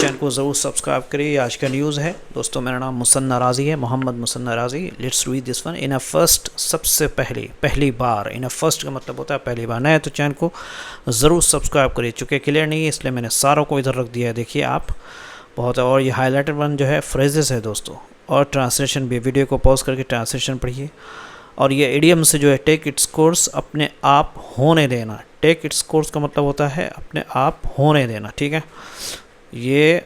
Channel को ज़रूर subscribe करिए। आज का न्यूज़ है दोस्तों, मेरा नाम मुसन्ना राज़ी है, मोहम्मद मुसन्ना राज़ी। Let's read this one. In a first, सबसे पहली बार। इन अ फर्स्ट का मतलब होता है पहली बार। नया तो चैनल को ज़रूर सब्सक्राइब करिए। चूँकि क्लियर नहीं है इसलिए मैंने सारों को इधर रख दिया है, देखिए आप बहुत है। और ये हाईलाइटेड वन जो है फ्रेजेस है दोस्तों, और ट्रांसलेशन भी। वीडियो को पॉज करके ट्रांसलेशन पढ़िए। और ये इडियम से जो है टेक इट्स कोर्स, अपने आप होने देना। टेक इट्स कोर्स का मतलब होता है अपने आप होने देना, ठीक है ये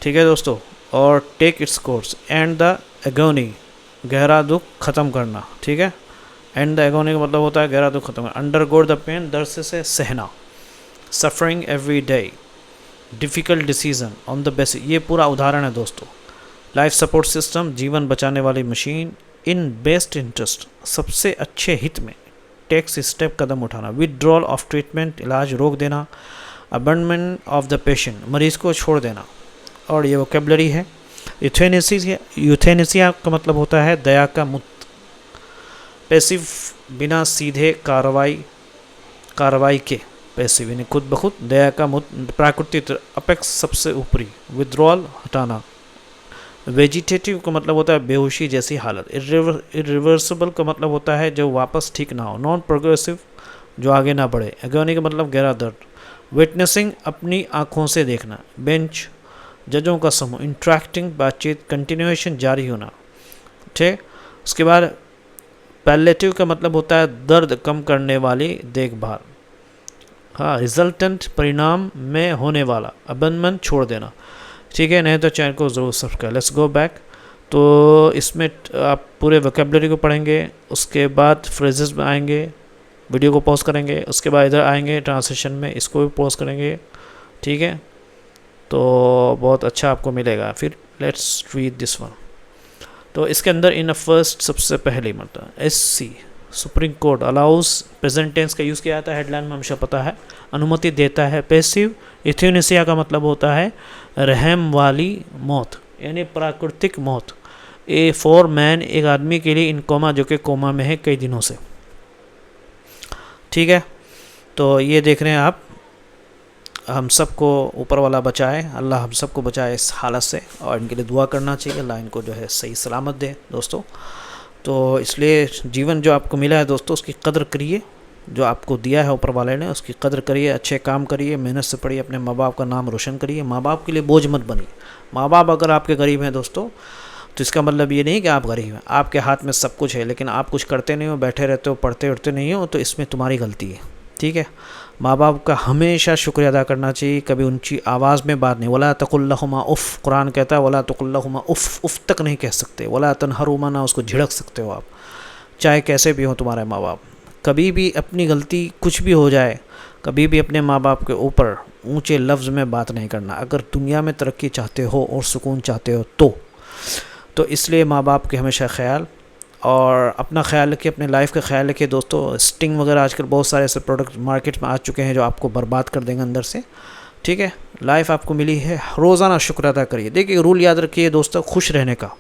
ठीक है दोस्तों। और take its course, end the agony, गहरा दुख ख़त्म करना, ठीक है। एंड द एगोनी का मतलब होता है गहरा दुख ख़त्म करना। अंडरगो द पेन, दर्द से सहना। Suffering every day, difficult decision on the basis, ये पूरा उदाहरण है दोस्तों। लाइफ सपोर्ट सिस्टम, जीवन बचाने वाली मशीन। इन बेस्ट इंटरेस्ट, सबसे अच्छे हित में। टेक्स स्टेप, कदम उठाना। विदड्रॉल ऑफ ट्रीटमेंट, इलाज रोक देना। अबंडमेंट ऑफ द पेशेंट, मरीज़ को छोड़ देना। और ये वोकेबलरी है। यूथेनेसिया का मतलब होता है दया का मुत। पैसिव, बिना सीधे कार्रवाई के। पैसिव यानी खुद ब खुद, दया का मुत प्राकृतिक। अपेक्स, सबसे ऊपरी। विदड्रॉल, हटाना। वेजिटेटिव का मतलब होता है बेहोशी जैसी हालत। इरिवर्सिबल का मतलब होता है जो वापस ठीक ना हो। नॉन प्रोग्रेसिव, जो आगे ना बढ़े। एगोनी का मतलब गहरा दर्द। विटनेसिंग, अपनी आँखों से देखना। बेंच, जजों का समूह। इंट्रैक्टिंग, बातचीत। कंटिन्यूएशन, जारी होना, ठीक। उसके बाद पैलेटिव का मतलब होता है दर्द कम करने वाली देखभाल। हाँ, रिजल्टेंट, परिणाम में होने वाला। अबंडमेंट, छोड़ देना, ठीक है। नहीं तो चैनल को ज़रूर सब्सक्राइब। Let's go back. तो इसमें आप पूरे वोकेबलरी को पढ़ेंगे, उसके बाद फ्रेजेस में आएंगे, वीडियो को पॉज करेंगे, उसके बाद इधर आएंगे ट्रांसलेशन में, इसको भी पॉज करेंगे, ठीक है। तो बहुत अच्छा आपको मिलेगा। फिर लेट्स रीड दिस वन। तो इसके अंदर इन अ फर्स्ट, सबसे पहले मतलब SC, supreme court allows, present tense का यूज़ किया जाता है, हेडलाइन में हमेशा पता है। अनुमति देता है। पैसिव, इथ्यूनेसिया का मतलब होता है रहम वाली मौत, यानी प्राकृतिक मौत। ए फॉर मैन, एक आदमी के लिए। इन कोमा, जो कि कोमा में है कई दिनों से, ठीक है। तो ये देख रहे हैं आप, हम सबको ऊपर वाला बचाए, अल्लाह हम सबको बचाए इस हालत से। और इनके लिए दुआ करना चाहिए, अल्लाह इनको जो है सही सलामत दे दोस्तों। तो इसलिए जीवन जो आपको मिला है दोस्तों, उसकी कदर करिए। जो आपको दिया है ऊपर वाले ने, उसकी कदर करिए, अच्छे काम करिए, मेहनत से पढ़िए, अपने माँ बाप का नाम रोशन करिए। माँ बाप के लिए बोझ मत बनिए। माँ बाप अगर आपके गरीब हैं दोस्तों, तो इसका मतलब ये नहीं कि आप गरीब हैं। आपके हाथ में सब कुछ है, लेकिन आप कुछ करते नहीं हो, बैठे रहते हो, पढ़ते उठते नहीं हो, तो इसमें तुम्हारी गलती है, ठीक है। माँ बाप का हमेशा शुक्रिया अदा करना चाहिए। कभी ऊंची आवाज़ में बात नहीं। वला तकुल्लहुमा उफ़, कुरान कहता है वला तकुल्लहुमा उफ़, उफ़ तक नहीं कह सकते। वला तनहरुमा, ना उसको झिड़क सकते हो आप, चाहे कैसे भी हो तुम्हारे माँ बाप। कभी भी अपनी गलती कुछ भी हो जाए, कभी भी अपने माँ बाप के ऊपर ऊंचे लफ्ज़ में बात नहीं करना, अगर दुनिया में तरक्की चाहते हो और सुकून चाहते हो तो इसलिए माँ बाप के हमेशा ख्याल, और अपना ख्याल रखिए, अपने लाइफ का ख्याल रखिए दोस्तों। स्टिंग वगैरह आजकल बहुत सारे ऐसे प्रोडक्ट मार्केट में आ चुके हैं जो आपको बर्बाद कर देंगे अंदर से, ठीक है। लाइफ आपको मिली है, रोज़ाना शुक्र अदा करिए। देखिए रूल याद रखिए दोस्तों, खुश रहने का,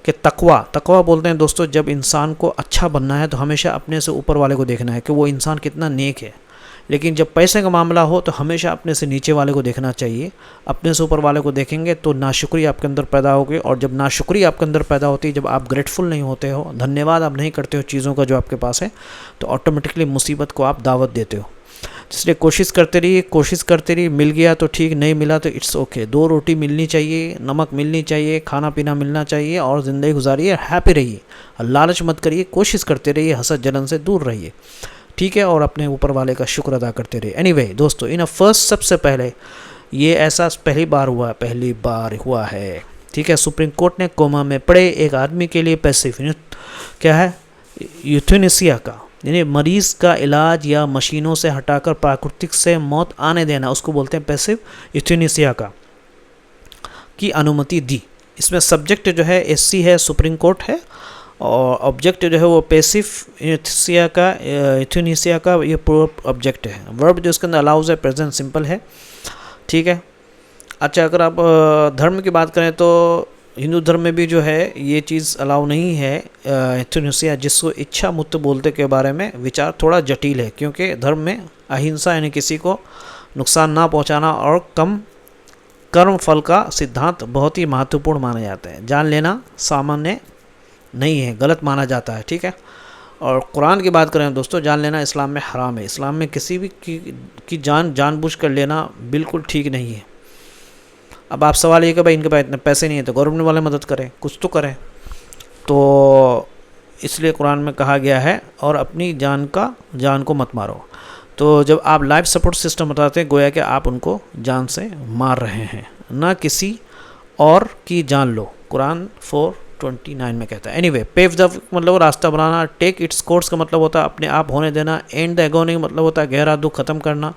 कि तकवा बोलते हैं दोस्तों, जब इंसान को अच्छा बनना है तो हमेशा अपने से ऊपर वाले को देखना है कि वो इंसान कितना नेक है। लेकिन जब पैसे का मामला हो तो हमेशा अपने से नीचे वाले को देखना चाहिए। अपने से ऊपर वाले को देखेंगे तो नाशुक्री आपके अंदर पैदा होगी, और जब नाशुक्री आपके अंदर पैदा होती है, जब आप ग्रेटफुल नहीं होते हो, धन्यवाद आप नहीं करते हो चीज़ों का जो आपके पास है, तो ऑटोमेटिकली मुसीबत को आप दावत देते हो। इसलिए कोशिश करते रहिए। मिल गया तो ठीक, नहीं मिला तो इट्स ओके। 2 रोटी मिलनी चाहिए, नमक मिलनी चाहिए, खाना पीना मिलना चाहिए, और ज़िंदगी गुजारिए, हैप्पी रहिए। लालच मत करिए, कोशिश करते रहिए, हसद जलन से दूर रहिए, ठीक है। और अपने ऊपर वाले का शुक्र अदा करते रहिए। एनीवे दोस्तों, इन अ फर्स्ट, सबसे पहले, ये ऐसा पहली बार हुआ है, ठीक है। सुप्रीम कोर्ट ने कोमा में पड़े एक आदमी के लिए पैसिव, क्या है, यूथेनेसिया का, यानी मरीज़ का इलाज या मशीनों से हटाकर प्राकृतिक से मौत आने देना, उसको बोलते हैं पैसिव यूथेनेसिया की अनुमति दी। इसमें सब्जेक्ट जो है SC है, सुप्रीम कोर्ट है, और ऑब्जेक्ट जो है वो पैसिव यूथेनेसिया का ये पूरा ऑब्जेक्ट है। वर्ब जो इसके अंदर अलाउज है, प्रेजेंट सिंपल है, ठीक है। अच्छा, अगर आप धर्म की बात करें तो हिंदू धर्म में भी जो है ये चीज़ अलाउ नहीं है, यूथेनेसिया, जिसको इच्छा मुक्त बोलते के बारे में विचार थोड़ा जटिल है, क्योंकि धर्म में अहिंसा यानी किसी को नुकसान ना पहुंचाना और कम कर्म फल का सिद्धांत बहुत ही महत्वपूर्ण माना जाता है। जान लेना सामान्य नहीं है, गलत माना जाता है, ठीक है। और कुरान की बात करें दोस्तों, जान लेना इस्लाम में हराम है। इस्लाम में किसी भी की जान जानबूझ कर लेना बिल्कुल ठीक नहीं है। अब आप सवाल ये कि भाई इनके पास इतने पैसे नहीं है तो गवर्नमेंट वाले मदद करें, कुछ तो करें। तो इसलिए कुरान में कहा गया है और अपनी जान को मत मारो। तो जब आप लाइफ सपोर्ट सिस्टम बताते हैं, गोया कि आप उनको जान से मार रहे हैं, ना किसी और की जान लो। कुरान 4:29 में कहता है। एनीवे, पेव द मतलब रास्ता बनाना, टेक इट्स कोर्स का मतलब होता है अपने आप होने देना, एंड द एगोनी मतलब होता है गहरा दुख खत्म करना,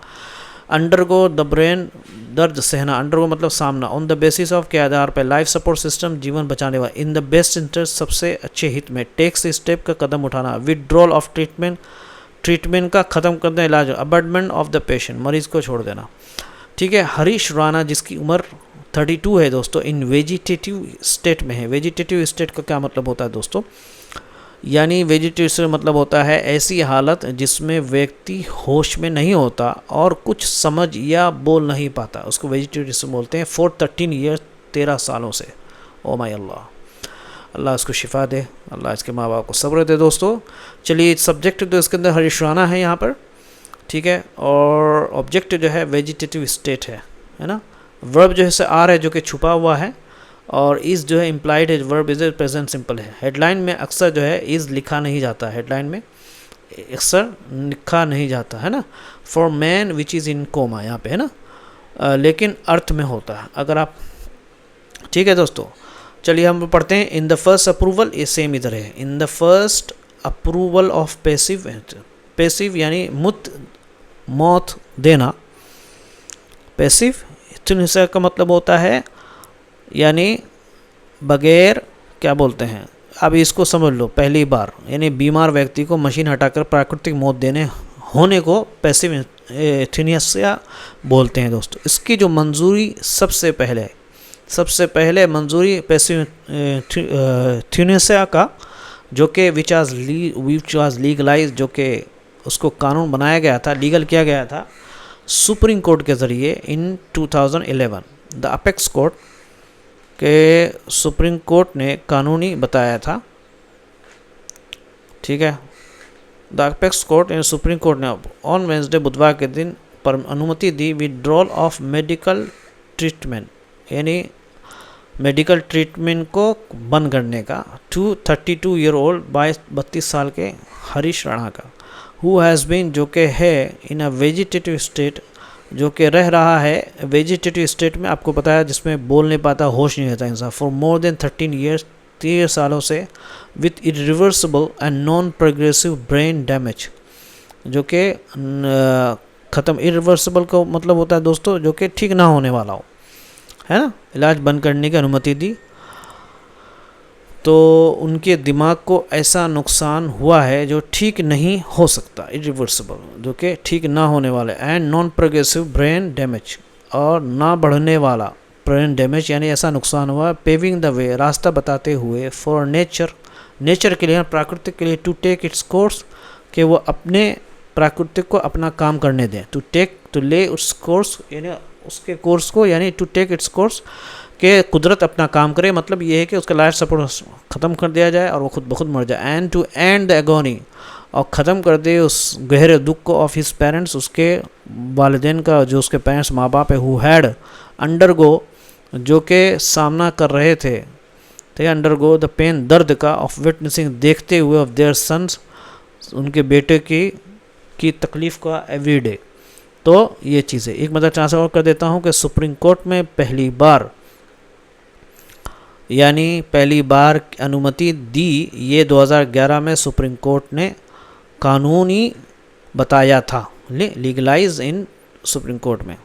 अंडरगो द ब्रेन दर्द सहना, अंडरगो मतलब सामना, ऑन द बेसिस ऑफ के आधार पर, लाइफ सपोर्ट सिस्टम जीवन बचाने वाला, इन द बेस्ट इंटरेस्ट सबसे अच्छे हित में, टेक्स स्टेप का कदम उठाना, विदड्रॉल ऑफ ट्रीटमेंट का खत्म कर देना इलाज, अबॉर्टमेंट ऑफ द पेशेंट मरीज को छोड़ देना, ठीक है। हरीश राणा जिसकी उम्र 32 है दोस्तों, इन वेजिटेटिव स्टेट में है। वेजिटेटिव स्टेट का क्या मतलब होता है दोस्तों, यानी वेजिटेटिव मतलब होता है ऐसी हालत जिसमें व्यक्ति होश में नहीं होता और कुछ समझ या बोल नहीं पाता, उसको वेजिटेटिव बोलते हैं। 13 ईयर 13 सालों से। ओ माय अल्लाह, अल्लाह इसको शिफा दे, अल्लाह इसके माँ बाप को सब्र दे दोस्तों। चलिए, सब्जेक्ट तो इसके अंदर हरीश राणा है यहाँ पर, ठीक है। और ऑब्जेक्ट जो है वेजिटेटिव स्टेट है ना। वर्ब जो है से आर है जो कि छुपा हुआ है, और इज़ जो है इम्प्लाइड है, वर्ब इज प्रेजेंट सिंपल है। हेडलाइन में अक्सर जो है इज़ लिखा नहीं जाता, हेडलाइन में अक्सर लिखा नहीं जाता है ना। For man which is in coma यहाँ पे है ना, लेकिन अर्थ में होता है अगर आप, ठीक है दोस्तों। चलिए हम पढ़ते हैं। इन द फर्स्ट अप्रूवल, ये सेम इधर है। In the first approval of passive, passive यानी मौत देना। पैसिव का मतलब होता है यानी बगैर, क्या बोलते हैं, अब इसको समझ लो, पहली बार यानी बीमार व्यक्ति को मशीन हटाकर प्राकृतिक मौत देने होने को पैसिव एथेनेसिया बोलते हैं दोस्तों। इसकी जो मंजूरी सबसे पहले मंजूरी पैसिव एथेनेसिया का, जो कि विच वाज लीगलाइज, जो कि उसको कानून बनाया गया था, लीगल किया गया था सुप्रीम कोर्ट के ज़रिए इन 2011। द अपेक्स कोर्ट के सुप्रीम कोर्ट ने कानूनी बताया था, ठीक है। The apex court in supreme court ने ऑन वेंसडे, बुधवार के दिन पर अनुमति दी विड्रॉल ऑफ मेडिकल ट्रीटमेंट, यानी मेडिकल ट्रीटमेंट को बंद करने का, 32 ईयर ओल्ड 32 साल के हरीश राणा का, हु हैज़ बीन, जो कि है इन अ वेजिटेटिव स्टेट, जो कि रह रहा है वेजिटेटिव स्टेट में, आपको पता है जिसमें बोल नहीं पाता, होश नहीं रहता इंसान, फॉर मोर देन 13 ईयर्स 13 सालों से, with irreversible and non progressive brain damage, जो कि ख़त्म, इरिवर्सिबल का मतलब होता है दोस्तों जो कि ठीक ना होने वाला हो, है ना। इलाज बंद करने की अनुमति दी। तो उनके दिमाग को ऐसा नुकसान हुआ है जो ठीक नहीं हो सकता, इरिवर्सिबल, जो कि ठीक ना होने वाला, and non progressive brain damage, और ना बढ़ने वाला ब्रेन डैमेज, यानी ऐसा नुकसान हुआ। पेविंग द वे, रास्ता बताते हुए, फॉर नेचर के लिए, प्राकृतिक के लिए, टू टेक इट्स कोर्स, कि वो अपने प्राकृतिक को अपना काम करने दें। टू ले इट्स कोर्स, यानी उसके कोर्स को, यानी टू टेक इट्स कोर्स, कि कुदरत अपना काम करे, मतलब ये है कि उसका लाइफ सपोर्ट ख़त्म कर दिया जाए और वो खुद ब खुद मर जाए। And to end the agony, और ख़त्म कर दे उस गहरे दुख को, ऑफ हिज पेरेंट्स, उसके वालिदैन का, जो उसके पेरेंट्स माँ बाप है, हु हैड अंडरगो, जो कि सामना कर रहे थे, अंडरगो द पेन, दर्द का, ऑफ विटनेसिंग, देखते हुए, ऑफ देयर सन्स, उनके बेटे की तकलीफ़ का एवरी डे। तो ये चीज़ें एक मतलब ट्रांसफर और कर देता हूँ कि सुप्रीम कोर्ट में पहली बार अनुमति दी, ये 2011 में सुप्रीम कोर्ट ने कानूनी बताया था, लीगलाइज इन सुप्रीम कोर्ट में।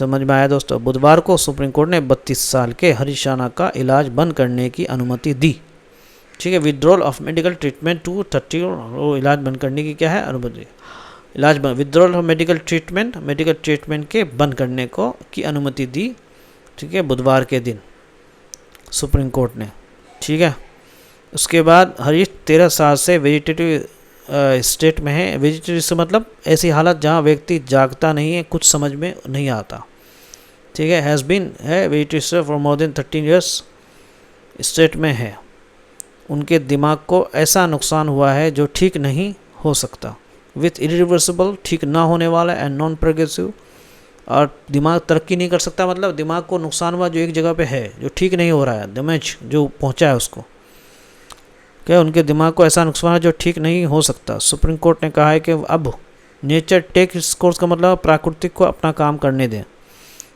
समझ में आया दोस्तों। बुधवार को सुप्रीम कोर्ट ने 32 साल के हरीश राणा का इलाज बंद करने की अनुमति दी, ठीक है। Withdrawal of medical treatment to 30, वो इलाज बंद करने की क्या है अनुमति, इलाज बंद, विड्रॉल ऑफ मेडिकल ट्रीटमेंट के बंद करने को की अनुमति दी, ठीक है, बुधवार के दिन सुप्रीम कोर्ट ने, ठीक है। उसके बाद हरीश 13 साल से वेजिटेटिव स्टेट में है। वेजिटेटिव से मतलब ऐसी हालत जहाँ व्यक्ति जागता नहीं है, कुछ समझ में नहीं आता, ठीक है। हैज़ बीन है vegetative for more than 13 years state में है। उनके दिमाग को ऐसा नुकसान हुआ है जो ठीक नहीं हो सकता, विथ इरिवर्सिबल ठीक ना होने वाला, एंड नॉन प्रोग्रेसिव और दिमाग तरक्की नहीं कर सकता, मतलब दिमाग को नुकसान हुआ जो एक जगह पे है, जो ठीक नहीं हो रहा है, डैमेज जो पहुंचा है उसको, क्या उनके दिमाग को ऐसा नुकसान है जो ठीक नहीं हो सकता। सुप्रीम कोर्ट ने कहा है कि अब नेचर टेक इट्स कोर्स का मतलब प्राकृतिक को अपना काम करने दें।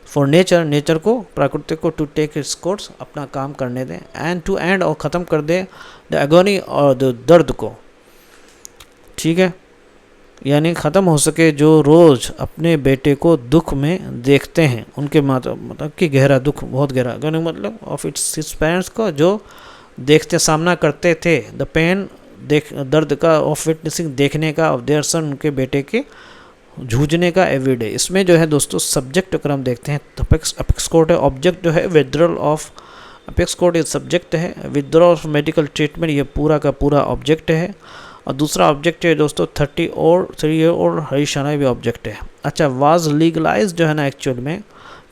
फॉर नेचर को, प्राकृतिक को, टू टेक इट्स कोर्स अपना काम करने दें, एंड टू एंड और ख़त्म कर दें द एगोनी और दर्द को, ठीक है। यानी ख़त्म हो सके जो रोज़ अपने बेटे को दुख में देखते हैं, उनके मतलब कि गहरा दुख, बहुत गहरा, मतलब ऑफ इट्स पेरेंट्स को जो देखते सामना करते थे, द पेन दर्द का, ऑफ विटनेसिंग देखने का, ऑफ देयर सन उनके बेटे के जूझने का एवरीडे। इसमें जो है दोस्तों सब्जेक्ट अगर हम देखते हैं तो अपेक्स कोर्ट है, ऑब्जेक्ट जो है विड्रॉल ऑफ, अपेक्स कोर्ट एक सब्जेक्ट है, विड्रॉल ऑफ मेडिकल ट्रीटमेंट ये पूरा का पूरा ऑब्जेक्ट है, और दूसरा ऑब्जेक्ट है दोस्तों 3 और हरीश राणा भी ऑब्जेक्ट है। अच्छा, वाज लीगलाइज जो है ना एक्चुअल में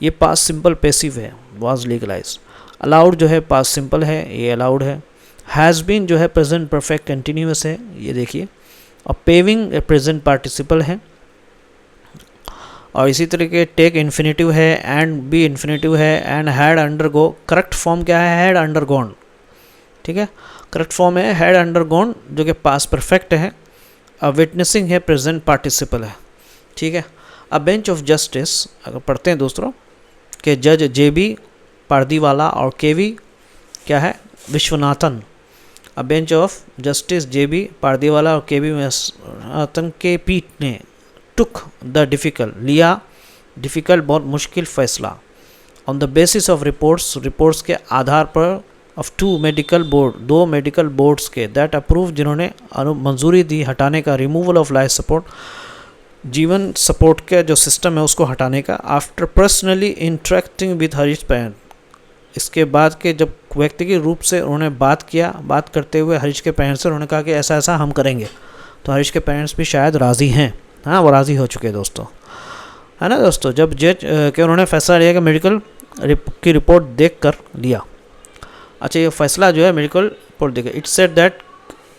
ये पास्ट सिंपल पैसिव है, वाज लीगलाइज। अलाउड जो है पास्ट सिंपल है, ये अलाउड है। हैज़ बीन जो है प्रेजेंट परफेक्ट कंटिन्यूस है, ये देखिए, और पेविंग प्रेजेंट पार्टिसिपल है, और इसी तरीके टेक इन्फिनेटिव है, एंड बी इन्फिनेटिव है, and had undergo, correct form क्या है, हैड अंडरगोन, ठीक है, करेक्ट फॉर्म है हैड अंडरगोन जो कि पास्ट परफेक्ट है, विटनेसिंग है प्रेजेंट पार्टिसिपल है, ठीक है। अ बेंच ऑफ जस्टिस अगर पढ़ते हैं दोस्तों कि जज JB पारदीवाला और KV क्या है, Viswanathan. A bench of justice JB Pardiwala और KV विश्वनाथन के पीठ ने टुक द लिया डिफ़िकल्ट बहुत मुश्किल फैसला, on the basis of reports के आधार पर, of 2 medical board 2 medical boards के, दैट अप्रूव जिन्होंने मंजूरी दी हटाने का, रिमूवल ऑफ लाइफ सपोर्ट जीवन सपोर्ट का जो सिस्टम है उसको हटाने का, after personally interacting with Harish parent, इसके बाद के जब व्यक्तिगत रूप से उन्होंने बात करते हुए हरीश के पेरेंट्स से उन्होंने कहा कि ऐसा ऐसा हम करेंगे, तो हरीश के पेरेंट्स भी शायद राज़ी हैं, हाँ वो राज़ी हो चुके हैं दोस्तों, है ना दोस्तों। जब जज के उन्होंने फैसला लिया कि मेडिकल की रिपोर्ट देख कर लिया, अच्छा ये फैसला जो है मेडिकल रिपोर्ट देख, it said that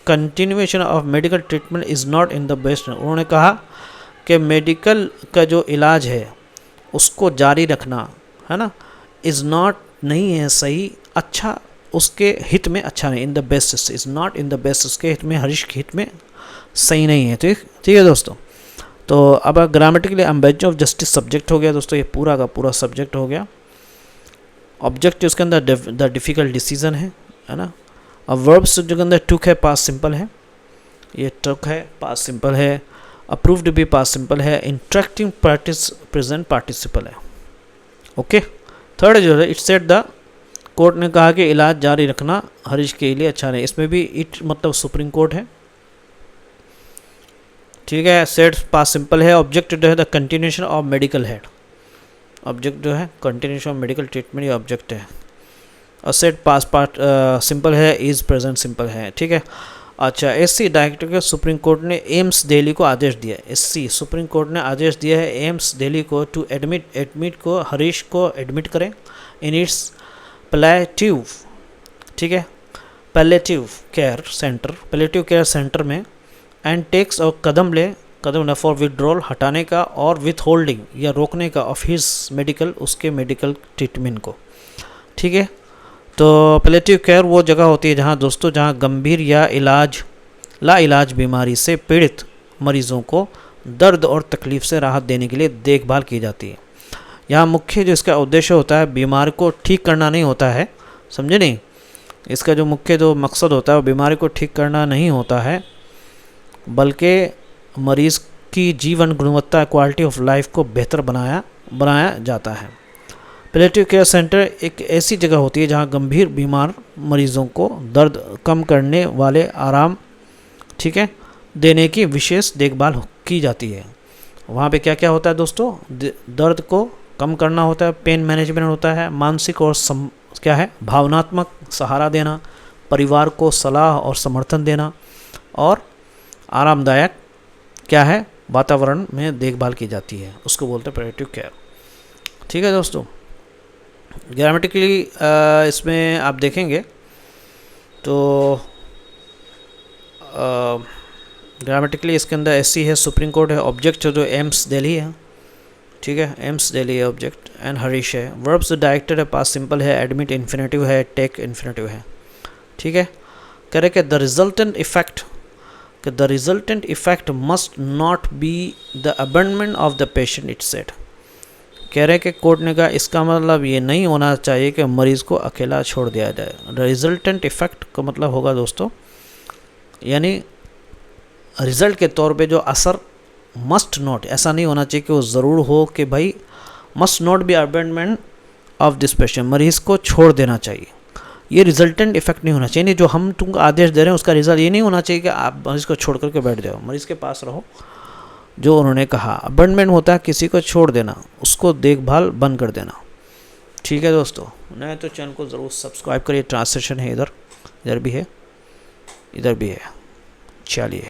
continuation of medical treatment is not in the best, उन्होंने कहा कि मेडिकल का जो इलाज है उसको जारी रखना, है ना, इज़ नॉट नहीं है सही, अच्छा उसके हित में अच्छा नहीं, in the best is not in the best, उसके हित में, हरीश के हित में सही नहीं है, ठीक है दोस्तों। तो अब grammatically bench of justice subject हो गया दोस्तों, ये पूरा का पूरा सब्जेक्ट हो गया। ऑब्जेक्ट उसके अंदर द डिफ़िकल्ट डिसीजन है ना। अब वर्ब्स जो अंदर टुक है पास्ट सिंपल है, ये टुक है पास्ट सिंपल है, अप्रूव्ड भी पास्ट सिंपल है, इंटरेक्टिंग प्रेजेंट पार्टिसिपल है, ओके। थर्ड जो है इट सेट द कोर्ट ने कहा कि इलाज जारी रखना हरीश के लिए अच्छा नहीं, इसमें भी इट मतलब सुप्रीम कोर्ट है, ठीक है। सेट पास्ट सिंपल है, ऑब्जेक्ट जो है the continuation of medical head, object जो है कंटिन्यूएशन ऑफ मेडिकल ट्रीटमेंट ये ऑब्जेक्ट है, और सेट पास्ट पार्ट सिंपल है, इज प्रेजेंट सिंपल है, ठीक है। अच्छा, SC डायरेक्टर के सुप्रीम कोर्ट ने एम्स दिल्ली को आदेश दिया, SC सुप्रीम कोर्ट ने आदेश दिया है एम्स दिल्ली को टू एडमिट को हरीश को एडमिट करें इन इट्स पैलेटिव, ठीक है, पैलेटिव केयर सेंटर में, एंड टेक्स और कदम फॉर विड्रॉल हटाने का और विथ होल्डिंग या रोकने का ऑफ हिज मेडिकल उसके मेडिकल ट्रीटमेंट को, ठीक है। तो पैलेटिव केयर वो जगह होती है जहाँ दोस्तों जहाँ गंभीर या लाइलाज बीमारी से पीड़ित मरीज़ों को दर्द और तकलीफ़ से राहत देने के लिए देखभाल की जाती है। यहाँ मुख्य जो इसका उद्देश्य होता है बीमारी को ठीक करना नहीं होता है, समझे नहीं, इसका जो मुख्य जो मकसद होता है वो बीमारी को ठीक करना नहीं होता है, बल्कि मरीज़ की जीवन गुणवत्ता क्वालिटी ऑफ लाइफ को बेहतर बनाया जाता है। पैलेटिव केयर सेंटर एक ऐसी जगह होती है जहां गंभीर बीमार मरीज़ों को दर्द कम करने वाले आराम, ठीक है, देने की विशेष देखभाल की जाती है। वहाँ पे क्या क्या होता है दोस्तों, दर्द को कम करना होता है, पेन मैनेजमेंट होता है, मानसिक और क्या है भावनात्मक सहारा देना, परिवार को सलाह और समर्थन देना, और आरामदायक क्या है वातावरण में देखभाल की जाती है, उसको बोलते हैं प्रिवेंटिव केयर। ठीक है दोस्तों, ग्रामेटिकली इसमें आप देखेंगे तो ग्रामेटिकली इसके अंदर एससी है, सुप्रीम कोर्ट है, ऑब्जेक्ट जो एम्स दिल्ली है, ठीक है, एम्स दिल्ली है ऑब्जेक्ट, एंड हरीश है। वर्ब्स डायरेक्टेड है, पास्ट सिंपल है, एडमिट इन्फिनेटिव है, टेक इन्फिनेटिव है। ठीक है, कह रहे कि द रिजल्टेंट इफेक्ट, कि the resultant effect must not be the abandonment of the patient itself. कह रहे कि कोर्ट ने कहा इसका मतलब ये नहीं होना चाहिए कि मरीज़ को अकेला छोड़ दिया जाए। रिजल्टेंट इफेक्ट का मतलब होगा दोस्तों, यानी रिज़ल्ट के तौर पे जो असर, मस्ट नॉट, ऐसा नहीं होना चाहिए कि वो ज़रूर हो कि भाई must not be abandonment of this patient, मरीज़ को छोड़ देना चाहिए। ये रिजल्टेंट इफेक्ट नहीं होना चाहिए, नहीं जो हम तुमको आदेश दे रहे हैं उसका रिजल्ट ये नहीं होना चाहिए कि आप मरीज़ को छोड़ करके बैठ जाओ, मरीज़ के पास रहो। जो उन्होंने कहा अबेंडमेंट होता है किसी को छोड़ देना, उसको देखभाल बंद कर देना। ठीक है दोस्तों, नए तो चैनल को ज़रूर सब्सक्राइब करिए। ट्रांसलेशन है इधर, इधर भी है, इधर भी है। चलिए।